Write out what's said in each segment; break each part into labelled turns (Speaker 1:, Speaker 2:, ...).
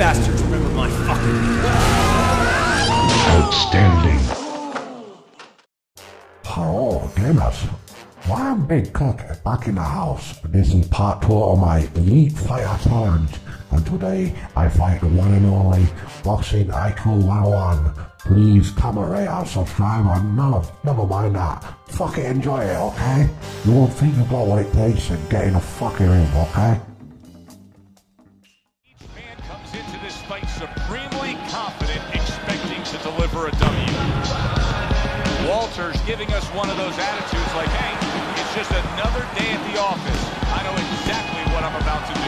Speaker 1: bastards remember my fucking...
Speaker 2: Outstanding. Hello, gamers. I'm Big Cook back in the house. This is part 2 of my Elite Fighter Challenge. And today I fight the one and only Boxing IQ 101. Please comment, rate, and subscribe, and never mind that. Fucking enjoy it, okay? You won't think about what it takes and get in the fucking ring, okay?
Speaker 3: Each man comes into this fight supremely confident, expecting to deliver a W. Walter's giving us one of those attitudes like, hey, it's just another day at the office. I know exactly what I'm about to do.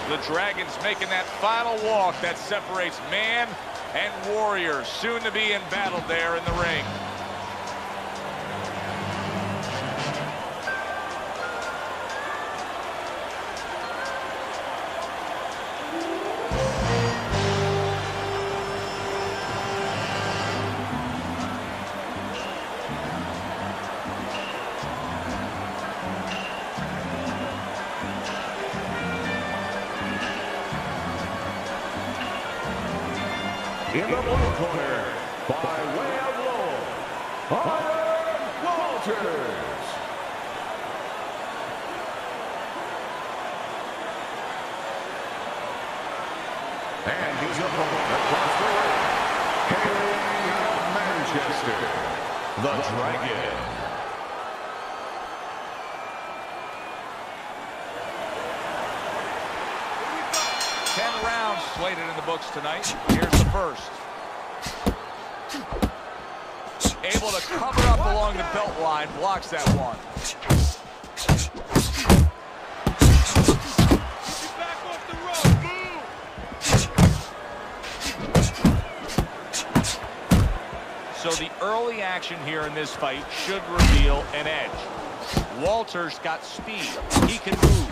Speaker 3: The Dragon's making that final walk that separates man and warrior, soon to be in battle there in the ring.
Speaker 4: In the blue corner, by way of law, Walters. And his opponent across the ring, hailing out of Manchester, the Dragon.
Speaker 3: Rounds slated in the books tonight. Here's the first. Able to cover up along the belt line, blocks that one. Back off the rope. So the early action here in this fight should reveal an edge. Walter's got speed. He can move.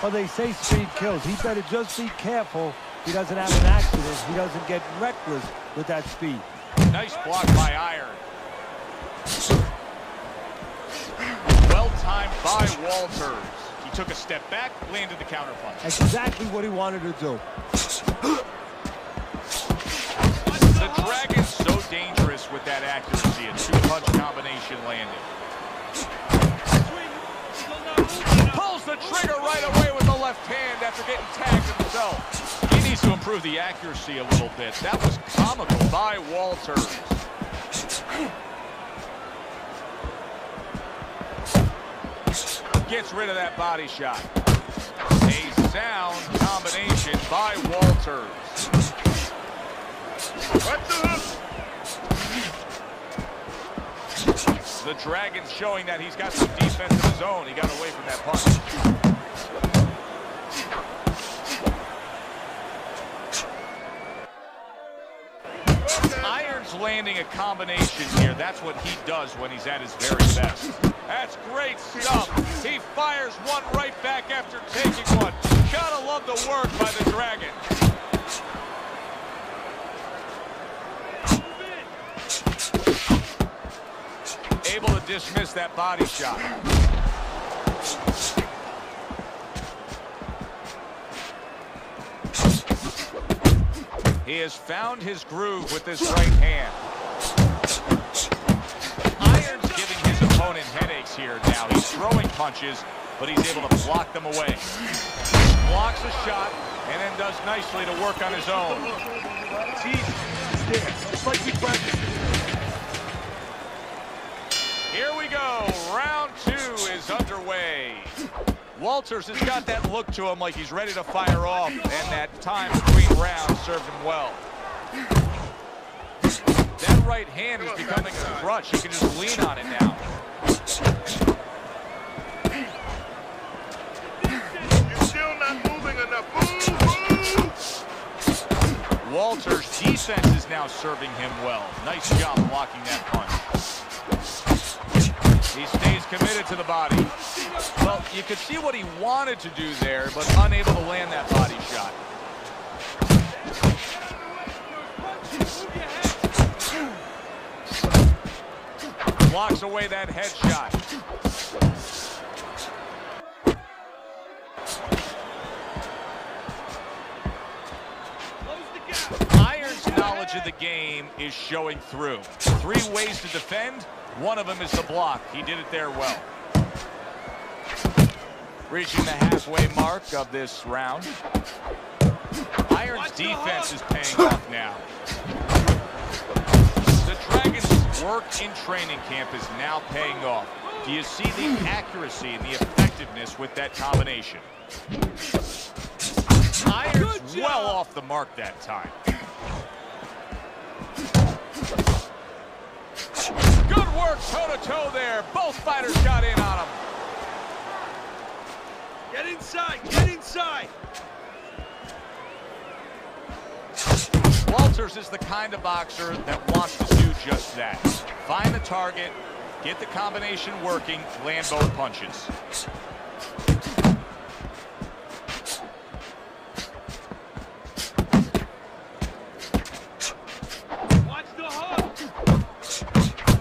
Speaker 5: Well, they say speed kills. He better just be careful he doesn't have an accident. He doesn't get reckless with that speed.
Speaker 3: Nice block by Iron. Well timed by Walters. He took a step back, landed the counter punch.
Speaker 5: That's exactly what he wanted to do.
Speaker 3: The Dragon's so dangerous with that accuracy. A two-punch combination landing. Pulls the trigger right away with the left hand after getting tagged himself. He needs to improve the accuracy a little bit. That was comical by Walters. Gets rid of that body shot. A sound combination by Walters. Right to the hook. The Dragon's showing that he's got some defense of his own. He got away from that punch. Iron's landing a combination here. That's what he does when he's at his very best. That's great stuff. He fires one right back after taking one. Gotta love the work by the Dragon. Able to dismiss that body shot. He has found his groove with this right hand. Iron's giving his opponent headaches here now. He's throwing punches, but he's able to block them away. Blocks a shot and then does nicely to work on his own.
Speaker 4: It's easy. It's there. It's like we practiced.
Speaker 3: Here we go. Round 2 is underway. Walters has got that look to him like he's ready to fire off, and that time between rounds served him well. That right hand is becoming a crutch. He can just lean on it now.
Speaker 4: You're still not moving enough. Move.
Speaker 3: Walters' defense is now serving him well. Nice job blocking that punch. He stays committed to the body. Well, you could see what he wanted to do there, but unable to land that body shot. away that headshot. Iron's knowledge of the game is showing through. 3 ways to defend. One of them is the block. He did it there well. Reaching the halfway mark of this round. Iron's defense is paying off now. The Dragons' work in training camp is now paying off. Do you see the accuracy and the effectiveness with that combination? Iron's well off the mark that time. Good work toe-to-toe there. Both fighters got in on him.
Speaker 1: Get inside, get inside.
Speaker 3: Walters is the kind of boxer that wants to do just that. Find the target, get the combination working, land both punches.
Speaker 1: Watch the hook.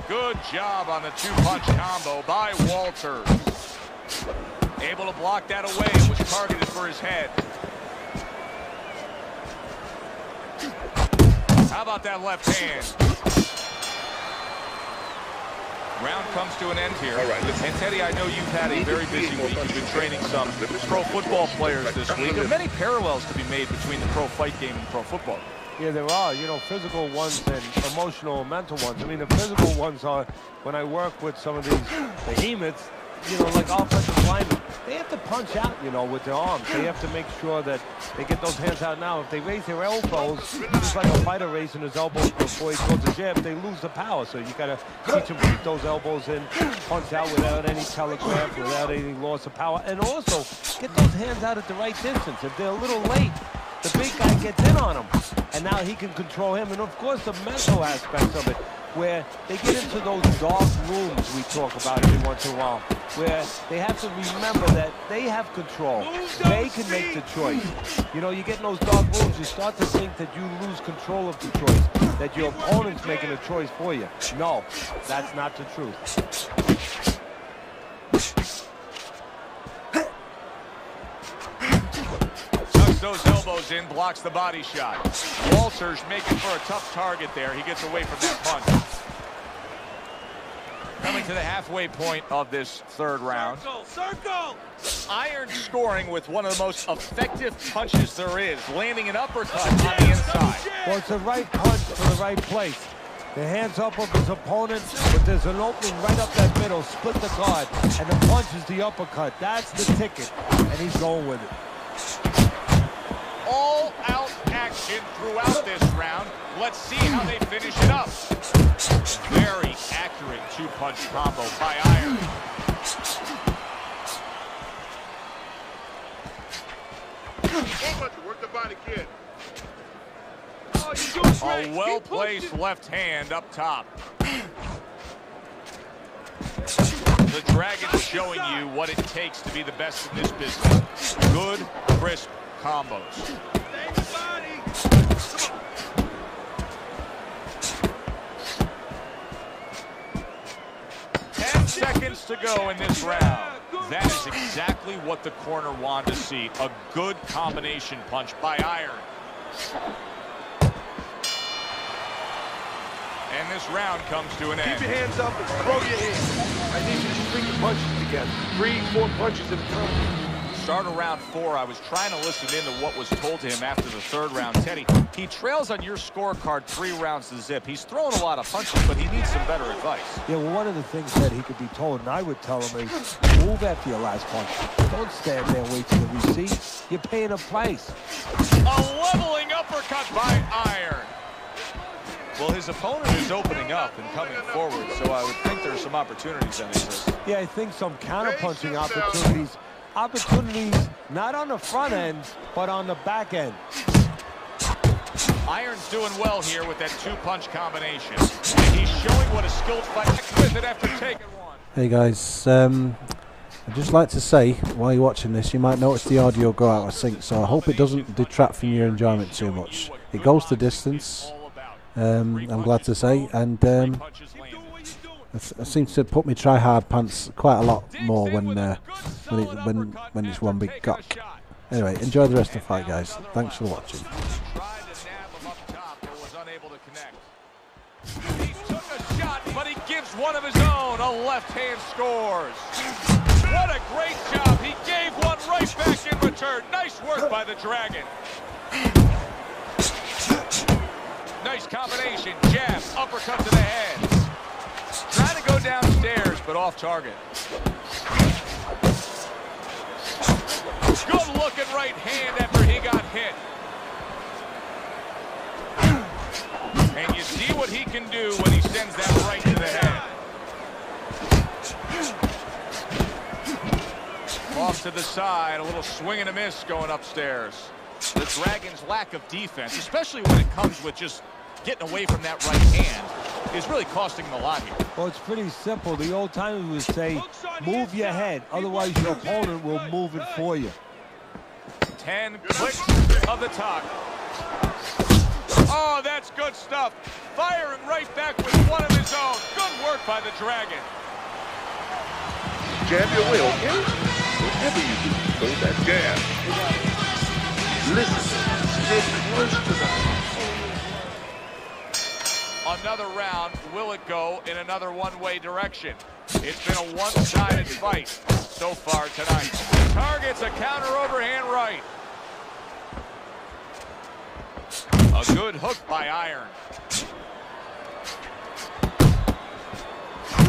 Speaker 3: Good job on the 2-punch combo by Walters. Able to block that away. It was targeted for his head. How about that left hand? Round comes to an end here.
Speaker 4: All right,
Speaker 3: and Teddy, I know you've had a very busy week. You've been training some pro football players this week. There are many parallels to be made between the pro fight game and pro football.
Speaker 5: Yeah, there are, you know, physical ones and emotional and mental ones. I mean, the physical ones are when I work with some of these behemoths, you know, like offensive linemen. They have to punch out, you know, with their arms. They have to make sure that they get those hands out now. If they raise their elbows, it's like a fighter raising his elbows before he goes to jab, they lose the power. So you got to teach them to keep those elbows in, punch out without any telegraph, without any loss of power. And also, get those hands out at the right distance. If they're a little late, the big guy gets in on him. And now he can control him. And, of course, the mental aspects of it, where they get into those dark rooms we talk about every once in a while, where they have to remember that they have control. They can make the choice. You know, you get in those dark rooms, you start to think that you lose control of the choice, that your opponent's making a choice for you. No, that's not the truth.
Speaker 3: Those elbows in, blocks the body shot. Walters making for a tough target there. He gets away from that punch. Coming to the halfway point of this 3rd round.
Speaker 1: Circle!
Speaker 3: Iron scoring with one of the most effective punches there is, landing an uppercut on the inside.
Speaker 5: Well, it's the right punch for the right place. The hands up of his opponent, but there's an opening right up that middle, split the guard, and the punch is the uppercut. That's the ticket, and he's going with it.
Speaker 3: All-out action throughout this round. Let's see how they finish it up. Very accurate 2-punch combo by Iron.
Speaker 4: Work the body, kid.
Speaker 1: Oh, you're doing
Speaker 3: A
Speaker 1: great.
Speaker 3: well-placed left hand up top. The Dragons showing you what it takes to be the best in this business. Good, crisp combos.
Speaker 1: Stay the body.
Speaker 3: 10 seconds to go in this round. That is exactly what the corner wanted to see. A good combination punch by Iron. And this round comes to an end.
Speaker 6: Keep your hands up and throw your hands. I need you to string your punches together. 3, 4 punches at a time.
Speaker 3: Start of round 4, I was trying to listen in to what was told to him after the 3rd round. Teddy, he trails on your scorecard 3 rounds to zip. He's throwing a lot of punches, but he needs some better advice.
Speaker 5: Yeah, well, one of the things that he could be told, and I would tell him, is move after your last punch. Don't stand there and wait till the receipt. You're paying a price.
Speaker 3: A leveling uppercut by Iron. Well, his opponent is opening up and coming forward, so I would think there's some opportunities that exist.
Speaker 5: Yeah, I think some counterpunching opportunities. Opportunities not on the front end, but on the back end.
Speaker 3: Iron's doing well here with that 2-punch combination. And he's showing what a skilled fighter with it after taking one.
Speaker 7: Hey guys, I'd just like to say, while you're watching this, you might notice the audio go out of sync, so I hope it doesn't detract from your enjoyment too much. It goes the distance, I'm glad to say, and It seems to put me try hard pants quite a lot more when it's one big cock. Anyway, enjoy the rest of the fight, guys. Thanks for watching.
Speaker 3: Tried to nab him up top, but was unable to connect. He took a shot, but he gives one of his own. A left hand scores. What a great job. He gave one right back in return. Nice work by the Dragon. Nice combination. Jab, uppercut to the head. Trying to go downstairs, but off target. Good looking right hand after he got hit. And you see what he can do when he sends that right to the head. Off to the side, a little swing and a miss going upstairs. The Dragon's lack of defense, especially when it comes with just getting away from that right hand, is really costing him a lot here.
Speaker 5: Well, it's pretty simple. The old timers would say, move your head, otherwise your opponent will move it for you.
Speaker 3: 10 clicks of the top. Oh, that's good stuff. Firing right back with one of his own. Good work by the Dragon.
Speaker 6: Jab your will, okay? Whatever you do, throw that jab. Listen, stay close to the
Speaker 3: Another round. Will it go in another one-way direction? It's been a one-sided fight so far tonight. Targets a counter overhand right. A good hook by Iron.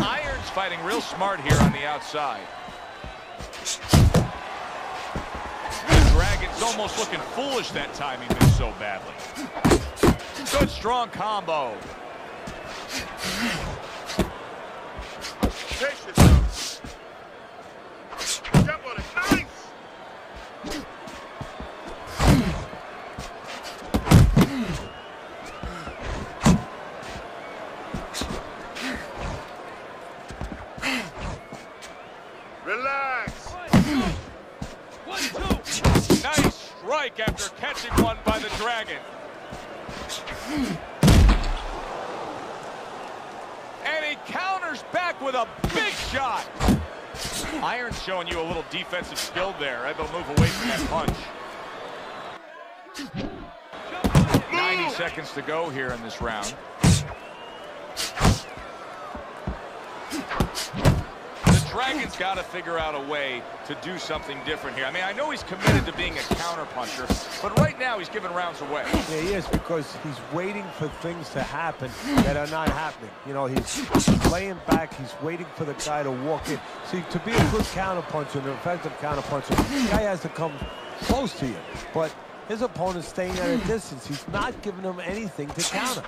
Speaker 3: Iron's fighting real smart here on the outside. The Dragon's almost looking foolish that time he missed so badly. Good strong combo.
Speaker 6: jump on it. Nice! Relax.
Speaker 1: 1, 2.
Speaker 3: Nice strike after catching one by the Dragon. And he counters back with a big shot. Iron's showing you a little defensive skill there. Able to move away from that punch. 90 seconds to go here in this round. The Dragon's got to figure out a way to do something different here. I mean, I know he's committed to being a counterpuncher, but right now he's giving rounds away.
Speaker 5: Yeah, he is, because he's waiting for things to happen that are not happening. You know, he's laying back, he's waiting for the guy to walk in. See, to be a good counterpuncher, an effective counterpuncher, the guy has to come close to you. But his opponent's staying at a distance. He's not giving him anything to counter.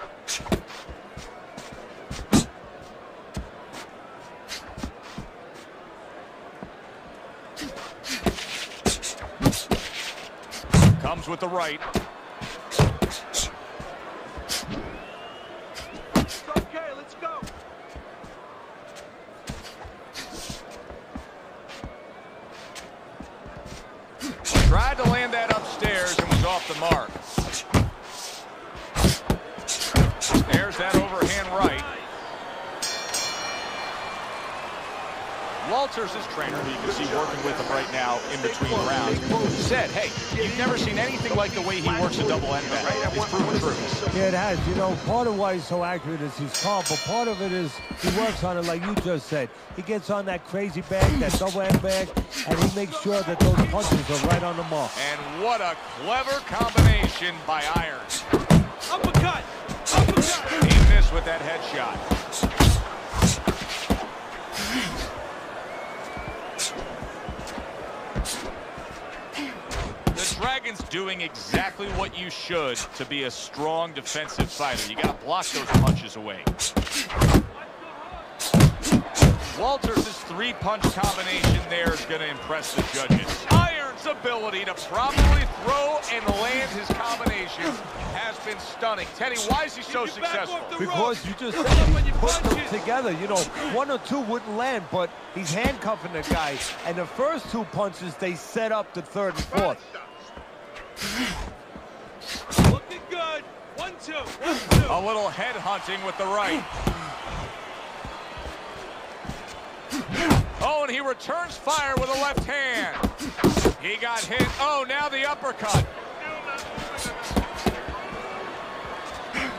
Speaker 3: Comes with the right.
Speaker 1: Okay, let's go.
Speaker 3: Tried to land that upstairs and was off the mark. There's that overhand right. Walters, his trainer, who you can see working with him right now in between rounds, said, hey, you've never seen anything like the way he works a double end bag. It's proven true.
Speaker 5: Yeah, it has. You know, part of why he's so accurate is he's calm, but part of it is he works on it like you just said. He gets on that crazy bag, that double end bag, and he makes sure that those punches are right on the mark.
Speaker 3: And what a clever combination by Iron.
Speaker 1: Uppercut. Uppercut.
Speaker 3: He missed with that headshot. The Dragon's doing exactly what you should to be a strong defensive fighter. You got to block those punches away. Walters' three-punch combination there is going to impress the judges. Iron's ability to properly throw and land his combination has been stunning. Teddy, why is he so successful?
Speaker 5: Because you just said he put them together. You know, one or two wouldn't land, but he's handcuffing the guy. And the first two punches, they set up the third and fourth.
Speaker 1: Looking good. 1, 2. 1, 2.
Speaker 3: A little head hunting with the right. Oh, and he returns fire with a left hand. He got hit. Oh, now the uppercut.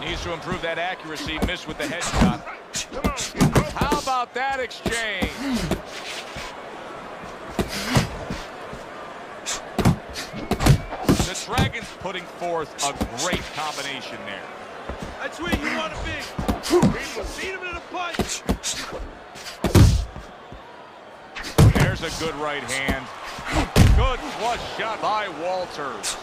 Speaker 3: Needs to improve that accuracy. Missed with the head shot. How about that exchange? The Dragons putting forth a great combination there.
Speaker 1: That's where you want to be. Beat him in the punch.
Speaker 3: There's a good right hand. Good flush shot by Walters.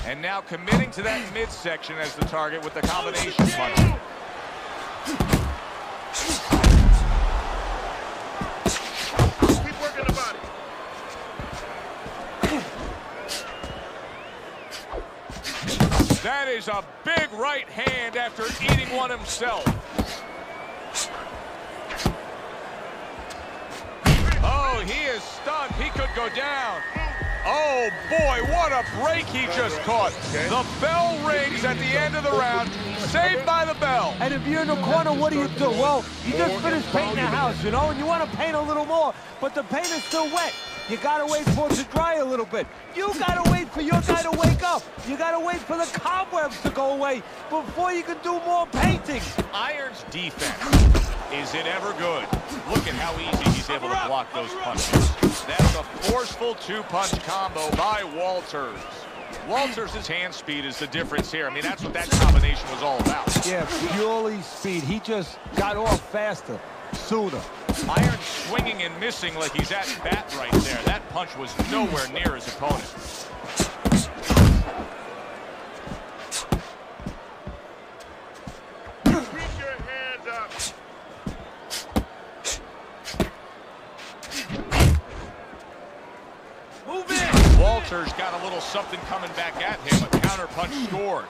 Speaker 3: And now committing to that midsection as the target with the combination punch.
Speaker 6: Keep working the body.
Speaker 3: That is a big right hand after eating one himself. Oh, he is stunned. He could go down. Oh, boy, what a break he just caught. The bell rings at the end of the round. Saved by the bell.
Speaker 5: And if you're in the corner, what do you do? Well, you just finished painting the house, you know, and you want to paint a little more, but the paint is still wet. You got to wait for it to dry a little bit. You got to wait for your guy to wake up. You got to wait for the cobwebs to go away before you can do more painting.
Speaker 3: Iron's defense, is it ever good? Look at how easy he's able to block those punches. That's a forceful two-punch combo by Walters. Walters' hand speed is the difference here. I mean, that's what that combination was all about.
Speaker 5: Yeah, purely speed. He just got off faster, sooner.
Speaker 3: Iron swinging and missing like he's at bat right there. That punch was nowhere near his opponent.
Speaker 6: Keep your hands up.
Speaker 1: Move in.
Speaker 3: Walters got a little something coming back at him. A counter punch scored.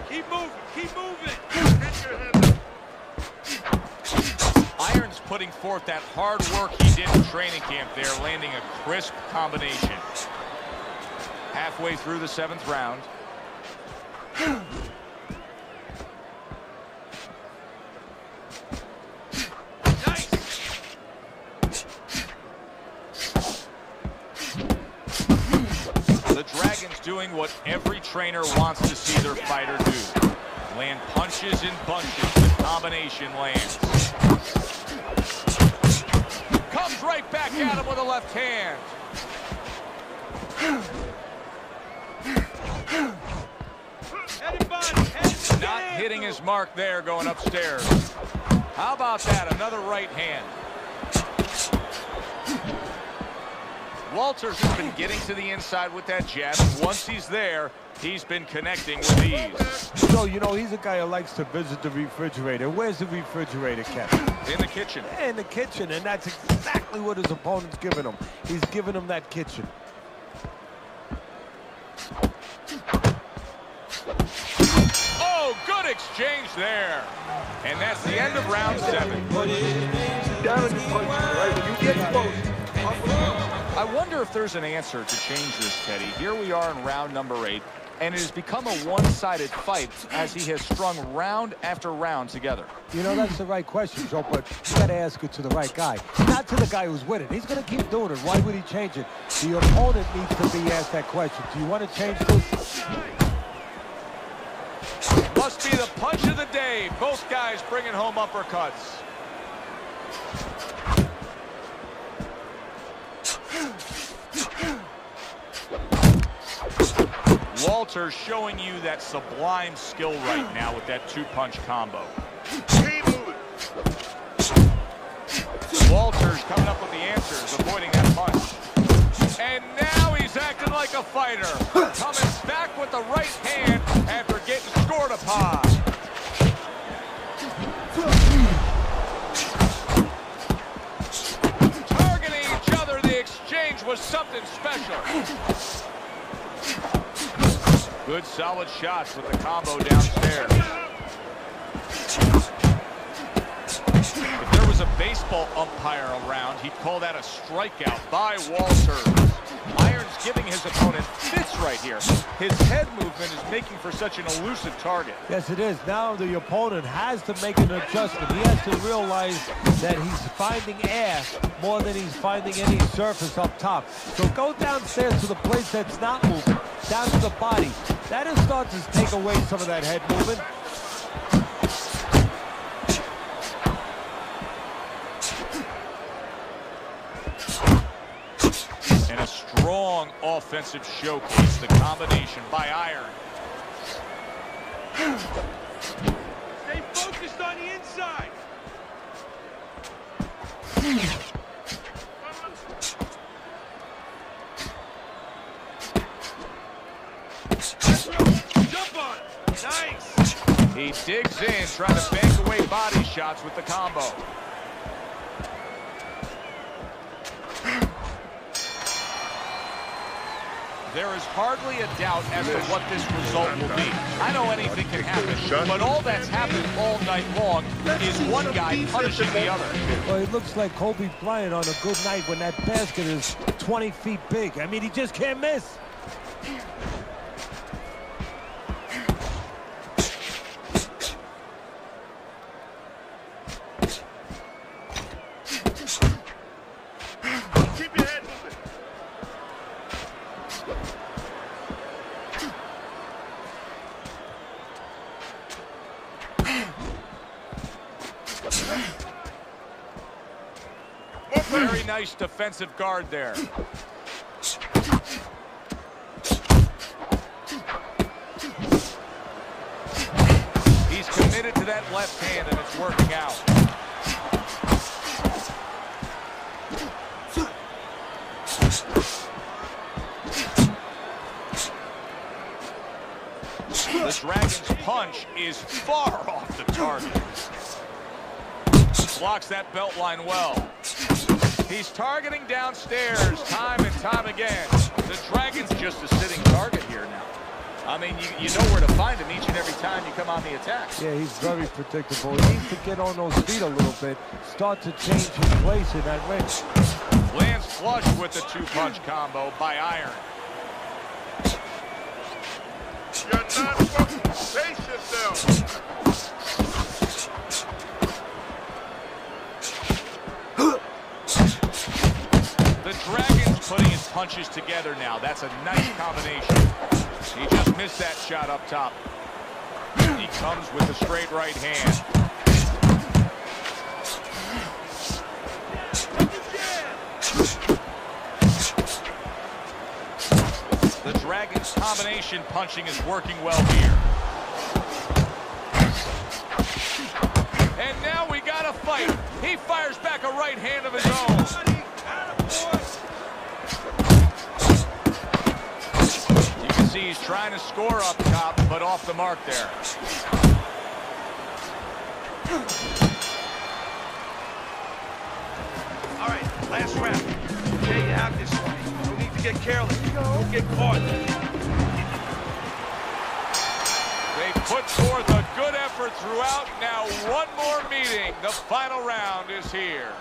Speaker 1: Keep moving. Keep moving.
Speaker 6: Get your hands up.
Speaker 3: Iron's putting forth that hard work he did in training camp there, landing a crisp combination. Halfway through the 7th round.
Speaker 1: Nice.
Speaker 3: The Dragons doing what every trainer wants to see their fighter do. Land punches in bunches. The combination lands. Comes right back at him with a left hand.
Speaker 1: Head and body. Head and
Speaker 3: Not hitting his mark there going upstairs. How about that? Another right hand. Walters has been getting to the inside with that jab. And once he's there, he's been connecting with ease.
Speaker 5: So, you know, he's a guy who likes to visit the refrigerator. Where's the refrigerator kept?
Speaker 3: In the kitchen.
Speaker 5: In the kitchen, and that's exactly what his opponent's giving him. He's giving him that kitchen.
Speaker 3: Oh, good exchange there. And that's the end of round 7.
Speaker 6: Down and punch, right? When you get close.
Speaker 3: I wonder if there's an answer to change this, Teddy. Here we are in round number 8, and it has become a one-sided fight as he has strung round after round together.
Speaker 5: You know, that's the right question, Joe, but you got to ask it to the right guy, not to the guy who's winning. He's going to keep doing it. Why would he change it? The opponent needs to be asked that question. Do you want to change this?
Speaker 3: Must be the punch of the day. Both guys bringing home uppercuts. Walters showing you that sublime skill right now with that two-punch combo.
Speaker 6: Keep moving.
Speaker 3: Walters coming up with the answers, avoiding that punch. And now he's acting like a fighter. Coming back with the right hand after getting scored upon. Targeting each other, the exchange was something special. Good solid shots with the combo downstairs. If there was a baseball umpire around, he'd call that a strikeout by Walters. Iron Iron's giving his opponent fits right here. His head movement is making for such an elusive target.
Speaker 5: Yes, it is. Now the opponent has to make an adjustment. He has to realize that he's finding air more than he's finding any surface up top. So go downstairs to the place that's not moving, down to the body. That'll start to take away some of that head movement.
Speaker 3: And a strong offensive showcase, the combination by Iron.
Speaker 1: Stay focused on the inside. Jump on it. Nice.
Speaker 3: He digs in, trying to bank away body shots with the combo. There is hardly a doubt as to what this result will be. I know anything can happen, but all that's happened all night long is one guy punishing the other.
Speaker 5: Well, it looks like Kobe Bryant on a good night when that basket is 20 feet big. I mean, he just can't miss.
Speaker 1: Keep your head moving.
Speaker 3: Very nice defensive guard there. He's committed to that left hand, and it's working out. The Dragon's punch is far off the target. Blocks that belt line well. He's targeting downstairs time and time again. The Dragon's just a sitting target here now. I mean, you know where to find him each and every time you come on the attack.
Speaker 5: Yeah, he's very predictable. He needs to get on those feet a little bit, start to change his place in that ring.
Speaker 3: Lands flush with the two-punch combo by Iron.
Speaker 1: You're not focused. Pace yourself.
Speaker 3: The Dragon's putting his punches together now. That's a nice combination. He just missed that shot up top. He comes with a straight right hand. The Dragon's combination punching is working well here. And now we got a fight. He fires back a right hand of his own. You can see he's trying to score up top, but off the mark there.
Speaker 1: All right, last round. Okay, you have this one. No need to get careless. Don't get caught.
Speaker 3: They put forth a good effort throughout. Now one more meeting. The final round is here.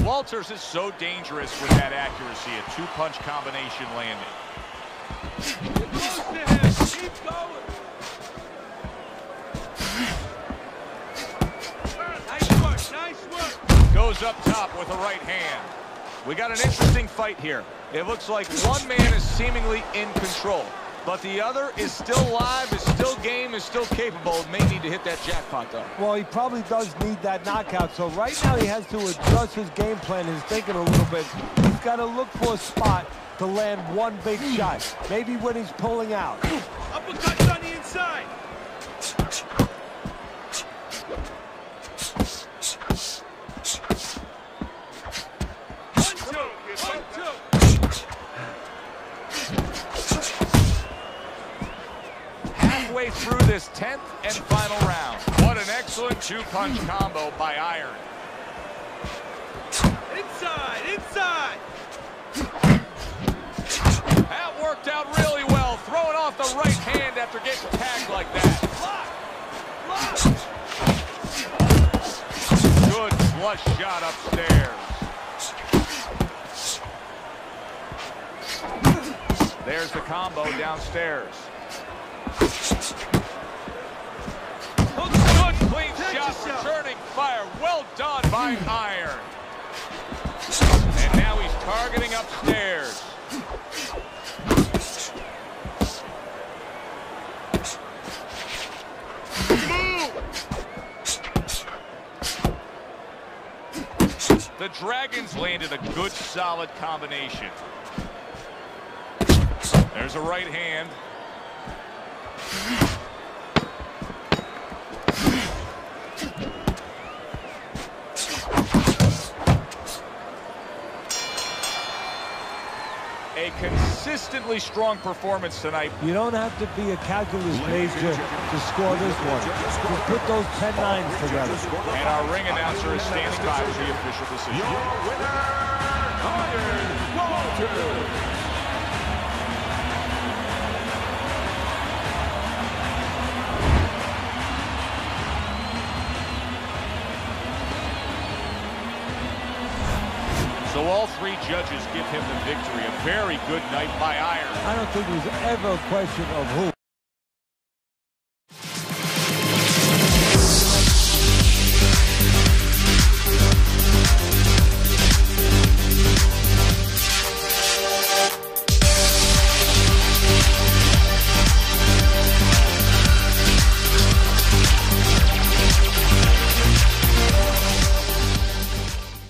Speaker 3: Walters is so dangerous with that accuracy, a two-punch combination landing.
Speaker 1: Get close to him. Keep going. Nice work. Nice work.
Speaker 3: Goes up top with a right hand. We got an interesting fight here. It looks like one man is seemingly in control, but the other is still live, is still game, is still capable. May need to hit that jackpot, though.
Speaker 5: Well, he probably does need that knockout. So right now he has to adjust his game plan, his thinking a little bit. He's got to look for a spot to land one big shot. Maybe when he's pulling out.
Speaker 1: Uppercuts on the inside.
Speaker 3: Halfway through this 10th and final round. What an excellent two-punch combo by Iron.
Speaker 1: Inside, inside.
Speaker 3: That worked out really well, throwing off the right hand after getting tagged like that.
Speaker 1: Block. Block.
Speaker 3: Good flush shot. shot upstairs. There's the combo downstairs. Good clean shot, returning fire. Well done by Iron. And now he's targeting upstairs. The Dragons landed a good, solid combination. There's a right hand. A consistently strong performance tonight.
Speaker 5: You don't have to be a calculus major to score this one. Just put those 10-9s together.
Speaker 3: And our ring announcer is standing by with the official decision.
Speaker 4: Your winner, Iron Walter.
Speaker 3: So all three judges give him the victory. A very good night by Iron.
Speaker 5: I don't think there's ever a question of who.